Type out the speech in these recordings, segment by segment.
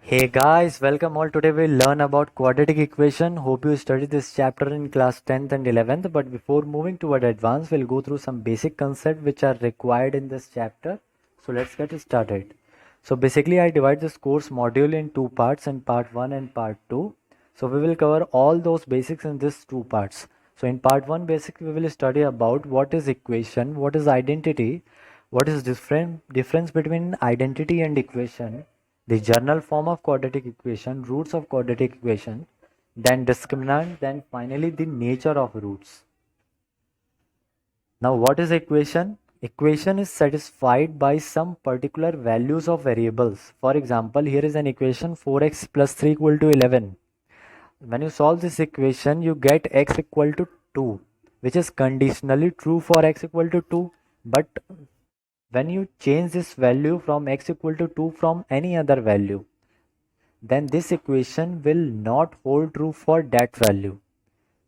Hey guys, welcome all. Today we'll learn about quadratic equation. Hope you studied this chapter in class 10th and 11th. But before moving toward advanced, we'll go through some basic concepts which are required in this chapter. So let's get started. So basically I divide this course module in two parts, in part 1 and part 2. So we will cover all those basics in these two parts. So in part 1 basically we will study about what is equation, what is identity, what is difference between identity and equation, the general form of quadratic equation, roots of quadratic equation, then discriminant, then finally the nature of roots. Now what is equation? Equation is satisfied by some particular values of variables. For example, here is an equation 4x plus 3 equal to 11. When you solve this equation, you get x equal to 2, which is conditionally true for x equal to 2. But when you change this value from x equal to 2 from any other value, then this equation will not hold true for that value.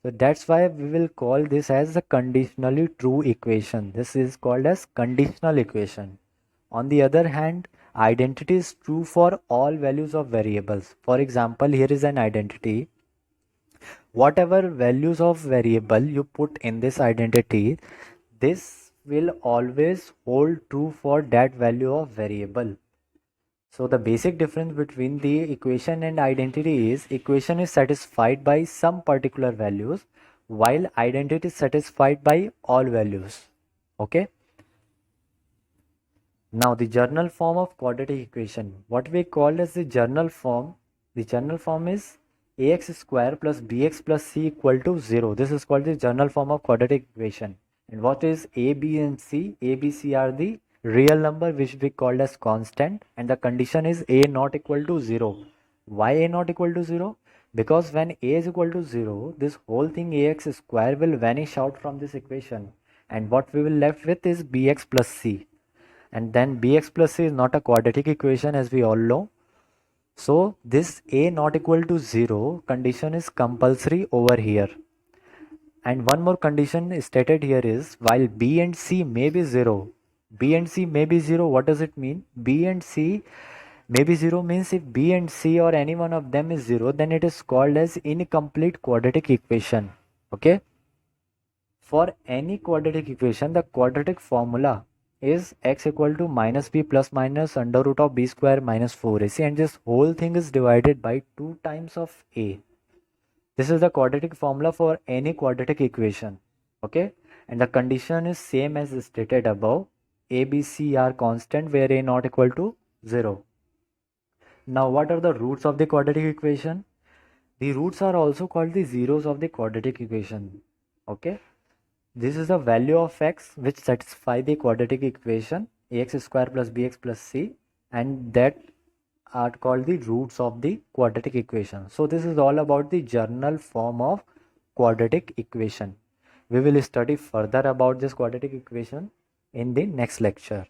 So that's why we will call this as a conditionally true equation. This is called as conditional equation. On the other hand, identity is true for all values of variables. For example, here is an identity. Whatever values of variable you put in this identity, this will always hold true for that value of variable. So the basic difference between the equation and identity is equation is satisfied by some particular values while identity is satisfied by all values. Okay. Now the general form of quadratic equation. What we call as the general form is ax square plus bx plus c equal to 0. This is called the general form of quadratic equation. And what is a, b and c? A, b, c are the real number which we called as constant, and the condition is a not equal to 0. Why a not equal to 0? Because when a is equal to 0, this whole thing ax square will vanish out from this equation, and what we will left with is bx plus c. And then bx plus c is not a quadratic equation, as we all know. So this a not equal to 0 condition is compulsory over here. And one more condition stated here is while b and c may be 0, b and c may be 0, what does it mean? B and c may be 0 means if b and c or any one of them is 0, then it is called as incomplete quadratic equation. Okay. For any quadratic equation, the quadratic formula is x equal to minus b plus minus under root of b square minus 4ac, and this whole thing is divided by 2 times of a. This is the quadratic formula for any quadratic equation. Okay, and the condition is same as stated above. A, B, C are constant where a not equal to 0. Now what are the roots of the quadratic equation? The roots are also called the zeros of the quadratic equation. Okay, this is the value of x which satisfy the quadratic equation ax square plus bx plus c, and that are called the roots of the quadratic equation. So this is all about the general form of quadratic equation. We will study further about this quadratic equation in the next lecture.